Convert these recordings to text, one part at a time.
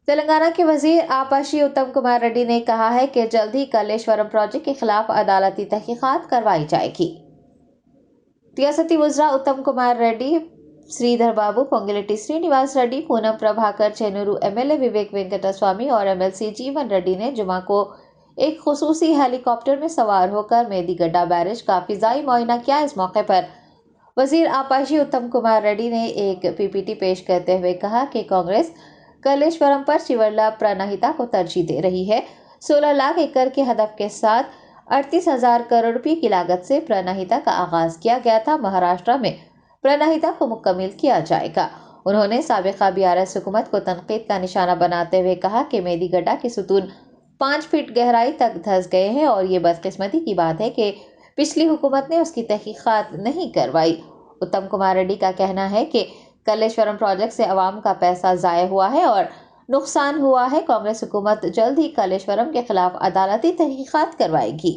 تلنگانہ کے وزیر آباشی اتم کمار ریڈی نے کہا ہے کہ جلد ہی کالیشورم پروجیکٹ کے خلاف عدالتی تحقیقات کروائی جائے گی۔ ریاستی وزراء Uttam Kumar Reddy, Sridhar Babu, Ponguleti Srinivas Reddy, Ponnam Prabhakar Chennur, M L A Vivek Venkataswamy اور ایم ایل سی جیون ریڈی نے جمعہ کو ایک خصوصی ہیلی کاپٹر میں سوار ہو کر میدی گڈا بیرج کا فضائی معائنہ کیا۔ اس موقع پر وزیر آباشی اتم کمار ریڈی نے ایک پی پی ٹی پیش کرتے ہوئے کہا کہ کانگریس کالیشورم پر شیورلا پرانہیتا کو ترجیح دے رہی ہے۔ 16 لاکھ ایکڑ کے ہدف کے ساتھ 38,000 کروڑ روپے کی لاگت سے پرانہیتا کا آغاز کیا گیا تھا۔ مہاراشٹر میں پرانہیتا کو مکمل کیا جائے گا۔ انہوں نے سابقہ BRS حکومت کو تنقید کا نشانہ بناتے ہوئے کہا کہ میدی گڈا کے ستون 5 فٹ گہرائی تک دھنس گئے ہیں اور یہ بدقسمتی کی بات ہے کہ پچھلی حکومت نے اس کی تحقیقات نہیں کروائی۔ اتم کمار ریڈی کا کہنا ہے کہ کالیشورم پروجیکٹ سے عوام کا پیسہ ضائع ہوا ہے اور نقصان ہوا ہے۔ کانگریس حکومت جلد ہی کالیشورم کے خلاف عدالتی تحقیقات کروائے گی۔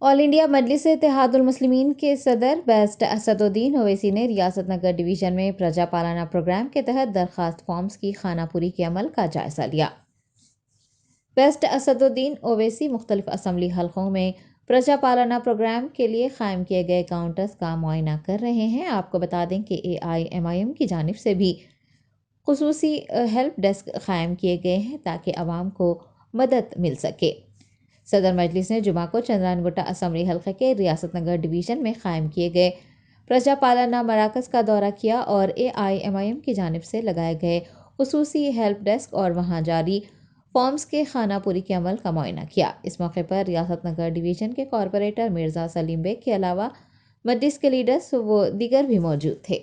آل انڈیا مجلس اتحاد المسلمین کے صدر بیسٹ اسد الدین اویسی نے ریاست نگر ڈویژن میں پرجا پالنا پروگرام کے تحت درخواست فارمز کی خانہ پوری کے عمل کا جائزہ لیا۔ بیسٹ اسد الدین اویسی مختلف اسمبلی حلقوں میں پرجا پالنا پروگرام کے لیے قائم کیے گئے کاؤنٹرز کا معائنہ کر رہے ہیں۔ آپ کو بتا دیں کہ AIMIM کی جانب سے بھی خصوصی ہیلپ ڈیسک قائم کیے گئے ہیں تاکہ عوام کو مدد مل سکے۔ صدر مجلس نے جمعہ کو چندران گٹا اسمبلی حلقے کے ریاست نگر ڈویژن میں قائم کیے گئے پرجا پالنا مراکز کا دورہ کیا اور AIMIM کی جانب سے لگائے گئے خصوصی ہیلپ ڈیسک اور وہاں جاری فارمز کے خانہ پوری کے عمل کا معائنہ کیا۔ اس موقع پر ریاست نگر ڈویژن کے کارپوریٹر مرزا سلیم بیگ کے علاوہ مجلس کے لیڈرز و دیگر بھی موجود تھے۔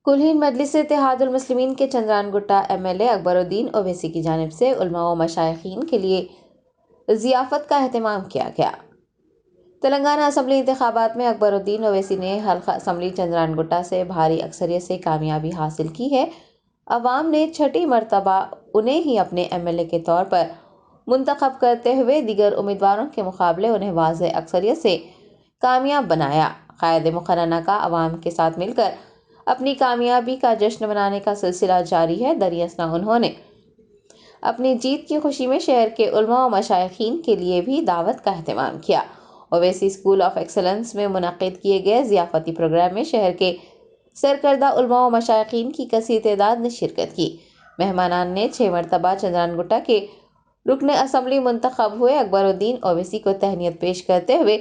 کل ہند مجلس اتحاد المسلمین کے چندران گٹا MLA اکبر الدین اویسی کی جانب سے علماء و مشائخین کے لیے ضیافت کا اہتمام کیا گیا۔ تلنگانہ اسمبلی انتخابات میں اکبر الدین اویسی نے حلقہ اسمبلی چندران گٹا سے بھاری اکثریت سے کامیابی حاصل کی ہے۔ عوام نے چھٹی مرتبہ انہیں ہی اپنے MLA کے طور پر منتخب کرتے ہوئے دیگر امیدواروں کے مقابلے انہیں واضح اکثریت سے کامیاب بنایا۔ قائد مقننہ کا عوام کے ساتھ مل کر اپنی کامیابی کا جشن منانے کا سلسلہ جاری ہے۔ دریں اثنا انہوں نے اپنی جیت کی خوشی میں شہر کے علماء و مشائخین کے لیے بھی دعوت کا اہتمام کیا۔ اویسی اسکول آف ایکسلنس میں منعقد کیے گئے ضیافتی پروگرام میں شہر کے سرکردہ علماء و مشائخین کی کثیر تعداد نے شرکت کی۔ مہمانان نے 6 مرتبہ چندران گٹا کے رکن اسمبلی منتخب ہوئے اکبر الدین اویسی کو تہنیت پیش کرتے ہوئے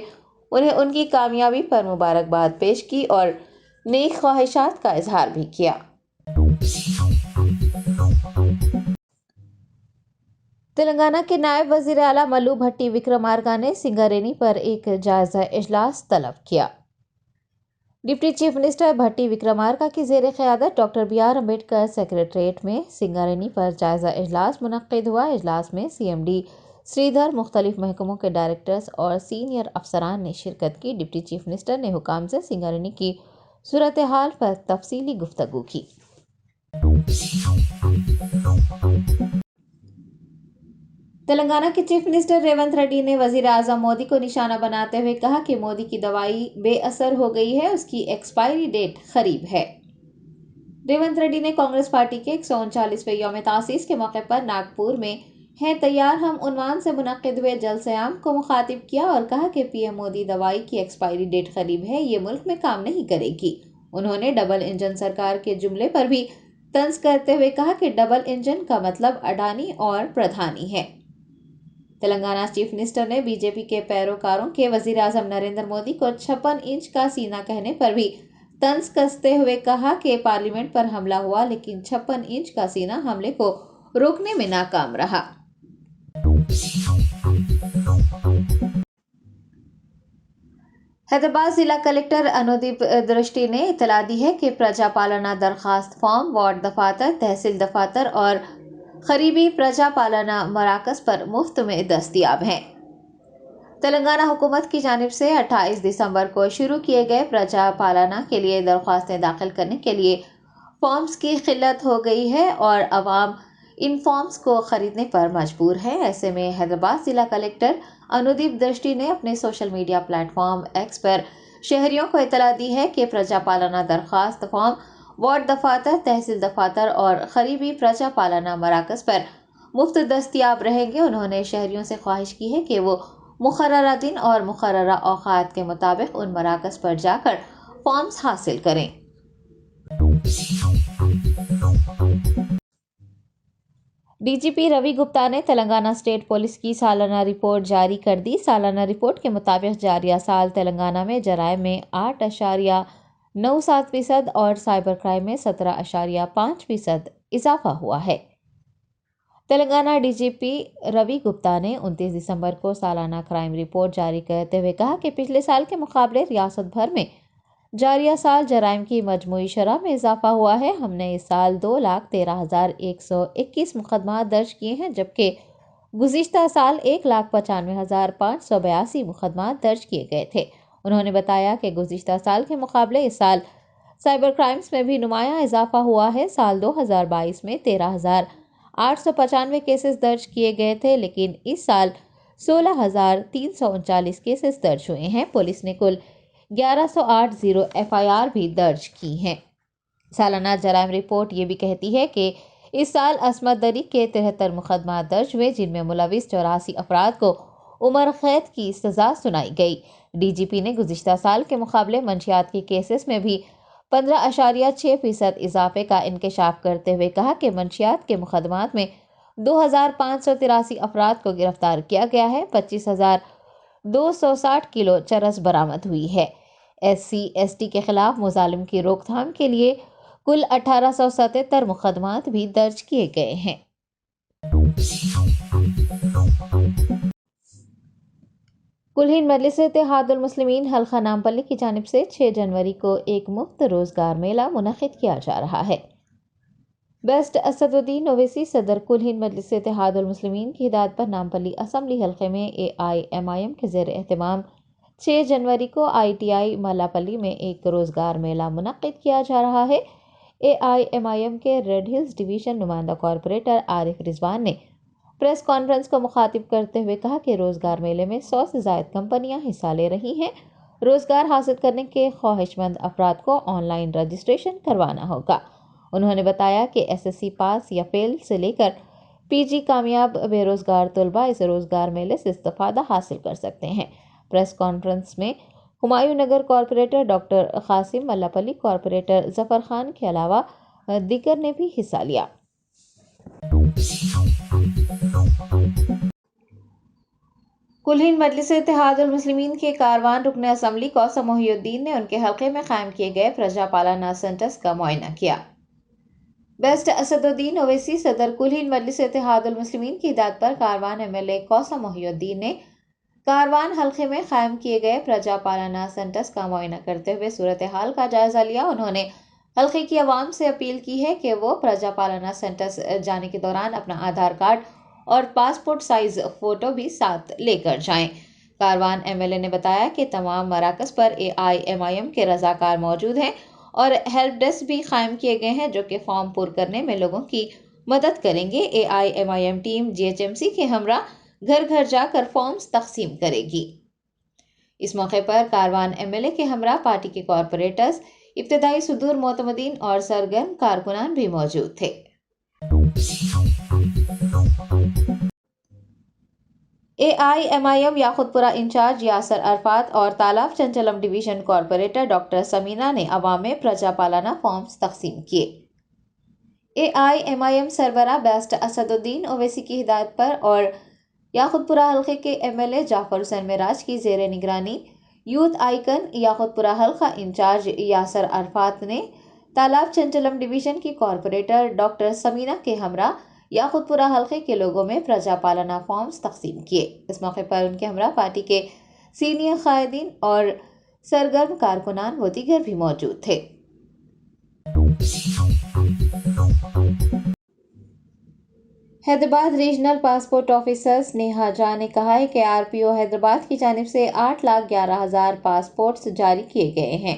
انہیں ان کی کامیابی پر مبارکباد پیش کی اور نیک خواہشات کا اظہار بھی کیا۔ تلنگانہ کے نائب وزیر اعلیٰ ملو بھٹی وکرمارکا نے سنگاریڈی پر ایک جائزہ اجلاس طلب کیا۔ ڈپٹی چیف منسٹر بھٹی وکرمارکا کی زیر قیادت ڈاکٹر BR امبیڈکر سیکریٹریٹ میں سنگاریڈی پر جائزہ اجلاس منعقد ہوا۔ اجلاس میں CMD سریدھر، مختلف محکموں کے ڈائریکٹرز اور سینئر افسران نے شرکت کی۔ ڈپٹی چیف منسٹر نے حکام سے سنگاریڈی کی صورتحال پر تفصیلی گفتگو کی۔ تلنگانہ کے چیف منسٹر ریونت ریڈی نے وزیر اعظم مودی کو نشانہ بناتے ہوئے کہا کہ مودی کی دوائی بے اثر ہو گئی ہے، اس کی ایکسپائری ڈیٹ قریب ہے۔ ریونت ریڈی نے کانگریس پارٹی کے 139ویں یوم تاسیس کے موقع پر ناگپور میں ہیں تیار ہم عنوان سے منعقد ہوئے جلسہ عام کو مخاطب کیا اور کہا کہ PM مودی دوائی کی ایکسپائری ڈیٹ قریب ہے، یہ ملک میں کام نہیں کرے گی۔ انہوں نے ڈبل انجن سرکار کے جملے پر بھی طنز کرتے ہوئے کہا کہ ڈبل انجن کا مطلب اڈانی اور پردھانی ہے۔ تلنگانہ چیف منسٹر نے BJP کے پیروکاروں کے وزیر اعظم نریندر مودی کو 56 انچ کا سینہ کہنے پر بھی طنز کستے ہوئے کہا کہ پارلیمنٹ پر حملہ ہوا لیکن 56 انچ کا سینہ حملے کو روکنے میں ناکام رہا۔ حیدرآباد ضلع کلکٹر انودیپ درشٹی نے اطلاع دی ہے کہ پرجا پالنا درخواست فارم وارڈ دفاتر، تحصیل دفاتر اور قریبی پرجا پالنا مراکز پر مفت میں دستیاب ہیں۔ تلنگانہ حکومت کی جانب سے 28 دسمبر کو شروع کیے گئے پرجا پالنا کے لیے درخواستیں داخل کرنے کے لیے فارمز کی قلت ہو گئی ہے اور عوام ان فارمز کو خریدنے پر مجبور ہیں۔ ایسے میں حیدرآباد ضلع کلکٹر انودیپ درشٹی نے اپنے social media platform X پر شہریوں کو اطلاع دی ہے کہ پرجا پالنا درخواست فارم وارڈ دفاتر، تحصیل دفاتر اور قریبی پرجا پالنا مراکز پر مفت دستیاب رہیں گے۔ انہوں نے شہریوں سے خواہش کی ہے کہ وہ مقررہ دن اور مقررہ اوقات کے مطابق ان مراکز پر جا کر فارمز حاصل کریں۔ ڈی جی پی روی گپتا نے تلنگانہ اسٹیٹ پولیس کی سالانہ رپورٹ جاری کر دی۔ سالانہ رپورٹ کے مطابق جاریہ سال تلنگانہ میں جرائم میں 8.97% اور سائبر کرائم میں 17.5% اضافہ ہوا ہے۔ تلنگانہ ڈی جی پی روی گپتا نے 29 دسمبر کو سالانہ کرائم رپورٹ جاری کرتے ہوئے کہا کہ پچھلے سال کے مقابلے ریاست بھر میں جاریہ سال جرائم کی مجموعی شرح میں اضافہ ہوا ہے۔ ہم نے اس سال 2,13,121 مقدمات درج کیے ہیں، جبکہ گزشتہ سال 1,95,582 مقدمات درج کیے گئے تھے۔ انہوں نے بتایا کہ گزشتہ سال کے مقابلے اس سال سائبر کرائمز میں بھی نمایاں اضافہ ہوا ہے۔ سال 2022 میں 13,895 کیسز درج کیے گئے تھے، لیکن اس سال 16,339 کیسز درج ہوئے ہیں۔ پولیس نے کل 1108 FIR بھی درج کی ہیں۔ سالانہ جرائم رپورٹ یہ بھی کہتی ہے کہ اس سال عصمت دری کے 73 مقدمات درج ہوئے، جن میں ملوث 84 افراد کو عمر قید کی سزا سنائی گئی۔ ڈی جی پی نے گزشتہ سال کے مقابلے منشیات کے کیسز میں بھی 15.6% اضافے کا انکشاف کرتے ہوئے کہا کہ منشیات کے مقدمات میں 2,583 افراد کو گرفتار کیا گیا ہے، 25,260 کلو چرس برآمد ہوئی ہے۔ SC/ST کے خلاف مظالم کی روک تھام کے لیے کل 1,877 مقدمات بھی درج کیے گئے ہیں۔ کل ہند مجلس اتحاد المسلمین حلقہ نامپلی کی جانب سے 6 جنوری کو ایک مفت روزگار میلہ منعقد کیا جا رہا ہے۔ بیسٹ اسد الدین اویسی صدر کل ہند مجلس اتحاد المسلمین کی ہدایت پر نامپلی اسمبلی حلقے میں AIMIM کے زیر اہتمام 6 جنوری کو ITI ملاپلی میں ایک روزگار میلہ منعقد کیا جا رہا ہے۔ AIMIM کے ریڈ ہلز ڈویژن نمائندہ کارپوریٹر عارف رضوان نے پریس کانفرنس کو مخاطب کرتے ہوئے کہا کہ روزگار میلے میں 100 سے زائد کمپنیاں حصہ لے رہی ہیں۔ روزگار حاصل کرنے کے خواہش مند افراد کو آن لائن رجسٹریشن کروانا ہوگا۔ انہوں نے بتایا کہ SSC پاس یا فیل سے لے کر PG کامیاب بے روزگار طلباء اس روزگار میلے سے استفادہ حاصل کر سکتے ہیں۔ پریس کانفرنس میں Humayun Nagar corporator doctor Qasim, Mallepally corporator Zafar Khan کے علاوہ دیگر نے بھی حصہ لیا۔ کل ہند مجلس اتحاد المسلمین کے کاروان رکن اسمبلی کوثر محی الدین نے ان کے حلقے میں قائم کیے گئے پرجا پالنا سینٹرز کا معائنہ کیا۔ بیسٹ اسد الدین اویسی صدر کل ہند مجلس اتحاد المسلمین کی ہدایت پر کاروان MLA کوثر محی الدین نے کاروان حلقے میں قائم کیے گئے پرجا پالنا سینٹرز کا معائنہ کرتے ہوئے صورتحال کا جائزہ لیا۔ انہوں نے حلقے کی عوام سے اپیل کی ہے کہ وہ پرجا پالنا سینٹرز جانے کے دوران اپنا آدھار کارڈ اور پاسپورٹ سائز فوٹو بھی ساتھ لے کر جائیں۔ کاروان MLA نے بتایا کہ تمام مراکز پر AIMIM کے رضاکار موجود ہیں اور ہیلپ ڈیسک بھی قائم کیے گئے ہیں جو کہ فارم پر کرنے میں لوگوں کی مدد کریں گے۔ AIMIM ٹیم GHMC کے ہمراہ گھر گھر جا کر فارمز تقسیم کرے گی۔ اس موقع پر کاروان MLA کے ہمراہ پارٹی کے کارپوریٹرز، ابتدائی صدور معتمدین اور سرگرم کارکنان بھی موجود تھے۔ AIMIM یاقوت پورہ انچارج یاسر عرفات اور تالاب چنچلم ڈویژن کارپوریٹر ڈاکٹر سمینا نے عوام میں پرجا پالنا فارمز تقسیم کیے۔ AIMIM سربراہ بیسٹ اسد الدین اویسی کی ہدایت پر اور یاقوت پورہ حلقے کے MLA جعفر حسین معراج کی زیر نگرانی یوتھ آئیکن یاقوت پورہ حلقہ انچارج یاسر عرفات نے تالاب چنچلم ڈویژن کی کارپوریٹر ڈاکٹر سمینا کے ہمراہ یاقوت پورہ حلقے کے لوگوں میں پرجا پالنا فارمز تقسیم کیے۔ اس موقع پر ان کے ہمراہ پارٹی کے سینئر قائدین اور سرگرم کارکنان و دیگر بھی موجود تھے۔ Hyderabad regional passport officer Neha Jha نے کہا ہے کہ RPO حیدرآباد کی جانب سے 8,11,000 پاسپورٹس جاری کیے گئے ہیں۔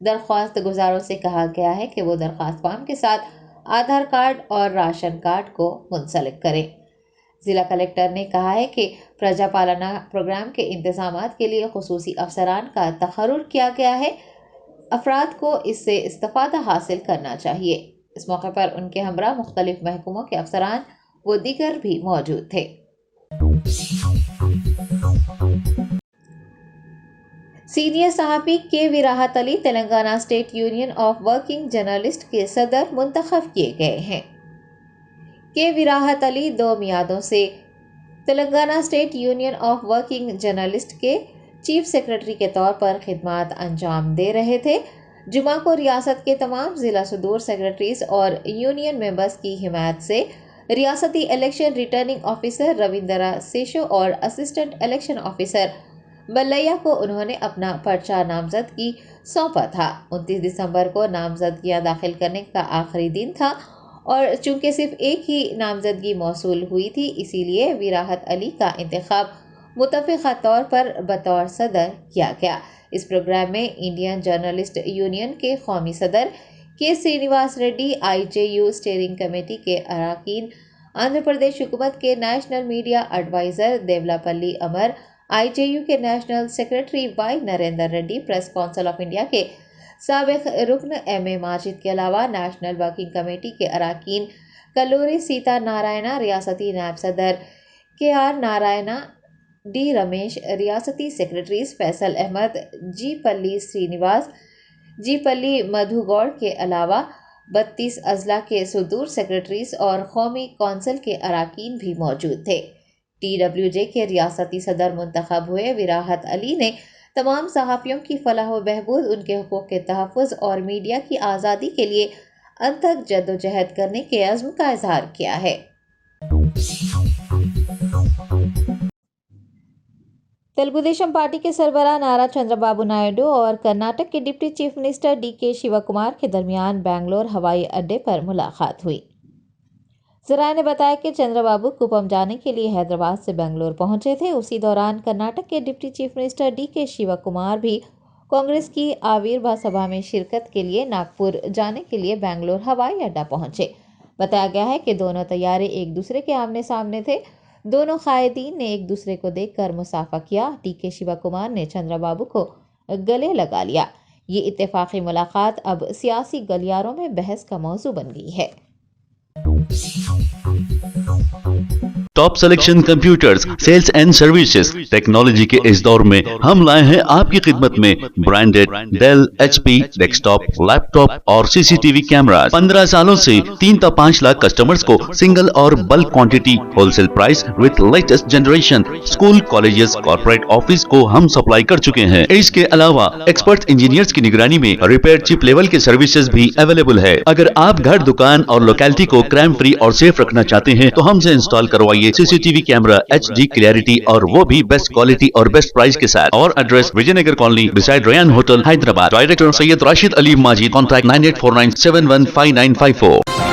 درخواست گزاروں سے کہا گیا ہے کہ وہ درخواست فارم کے ساتھ آدھار کارڈ اور راشن کارڈ کو منسلک کریں۔ ضلع کلکٹر نے کہا ہے کہ پرجا پالنا پروگرام کے انتظامات کے لیے خصوصی افسران کا تقرر کیا گیا ہے، افراد کو اس سے استفادہ حاصل کرنا چاہیے۔ اس موقع پر ان کے ہمراہ مختلف محکموں کے افسران و دیگر بھی موجود تھے۔ سینئر صحافی K Virahat Ali Telangana state union of working journalist کے صدر منتخب کیے گئے ہیں۔ کے وراحت علی 2 میعادوں سے Telangana state union of working journalist کے چیف سیکرٹری کے طور پر خدمات انجام دے رہے تھے۔ جمعہ کو ریاست کے تمام ضلع صدور سیکرٹریز اور یونین ممبرز کی حمایت سے ریاستی الیکشن ریٹرننگ آفیسر رویندرا سیشو اور اسسٹنٹ الیکشن آفیسر ملیہ کو انہوں نے اپنا پرچہ نامزدگی سونپا تھا۔ 29 دسمبر کو نامزدگیاں داخل کرنے کا آخری دن تھا اور چونکہ صرف ایک ہی نامزدگی موصول ہوئی تھی، اسی لیے وراحت علی کا انتخاب متفقہ طور پر بطور صدر کیا گیا۔ اس پروگرام میں انڈین جرنلسٹ یونین کے قومی صدر کے Srinivas ready, IJU steering committee کے اراکین، آندھرا پردیش حکومت کے national media adviser Devulapalli Amar, IJU کے national secretary Y Narendra Reddy, press council of India کے سابق رکن M.A. ماجد کے علاوہ نیشنل ورکنگ کمیٹی کے اراکین کلوری سیتا نارائنا، ریاستی نائب صدر KR نارائنا، D. رمیش، ریاستی سیکرٹریز فیصل احمد، جی پلی سرینیواس، جی پلی مدھو گوڑ کے علاوہ 32 اضلاع کے صدور سیکرٹریز اور قومی کونسل کے اراکین بھی موجود تھے۔ TWJ کے ریاستی صدر منتخب ہوئے وراحت علی نے تمام صحافیوں کی فلاح و بہبود، ان کے حقوق کے تحفظ اور میڈیا کی آزادی کے لیے انتھک جدوجہد کرنے کے عزم کا اظہار کیا ہے۔ تلگو دیشم پارٹی کے سربراہ نارا چندرا بابو نائیڈو اور کرناٹک کے ڈپٹی چیف منسٹر DK شیوا کمار کے درمیان بنگلور ہوائی اڈے پر ملاقات ہوئی۔ ذرائع نے بتایا کہ چندرا بابو کوپم جانے کے لیے حیدرآباد سے بنگلور پہنچے تھے۔ اسی دوران کرناٹک کے ڈپٹی چیف منسٹر DK شیوا کمار بھی کانگریس کی آویربھا سبھا میں شرکت کے لیے ناگپور جانے کے لیے بنگلور ہوائی اڈہ پہنچے۔ بتایا گیا ہے کہ دونوں طیارے ایک دوسرے کے آمنے سامنے تھے۔ دونوں قائدین نے ایک دوسرے کو دیکھ کر مصافحہ کیا۔ DK شیوا کمار نے چندرا بابو کو گلے لگا لیا۔ یہ اتفاقی ملاقات اب سیاسی گلیاروں میں بحث کا موضوع بن گئی ہے۔ Top selection computers, sales and services, technology کے اس دور میں ہم لائے ہیں آپ کی خدمت میں branded deal, HP desktop, laptop اور CCTV کیمراز۔ 15 سالوں سے 3 تا 5 لاکھ کسٹمرز کو سنگل اور bulk quantity wholesale price with latest generation. School, colleges, corporate office کو ہم سپلائی کر چکے ہیں۔ اس کے علاوہ ایکسپرٹ انجینئرز کی نگرانی میں ریپیئر چپ لیول کے سروسز بھی اویلیبل ہے۔ اگر آپ گھر، دکان اور لوکیلٹی کو کرائم فری اور سیف رکھنا چاہتے ہیں تو ہم سے انسٹال کروائیے CCTV کیمرہ HD کلیئرٹی اور وہ بھی بیسٹ کوالٹی اور بیسٹ پرائس کے ساتھ۔ اور address Vijay Nagar colony beside Ryan hotel, Hyderabad. Director Syed Rashid Ali Majid. Contact 9849715954۔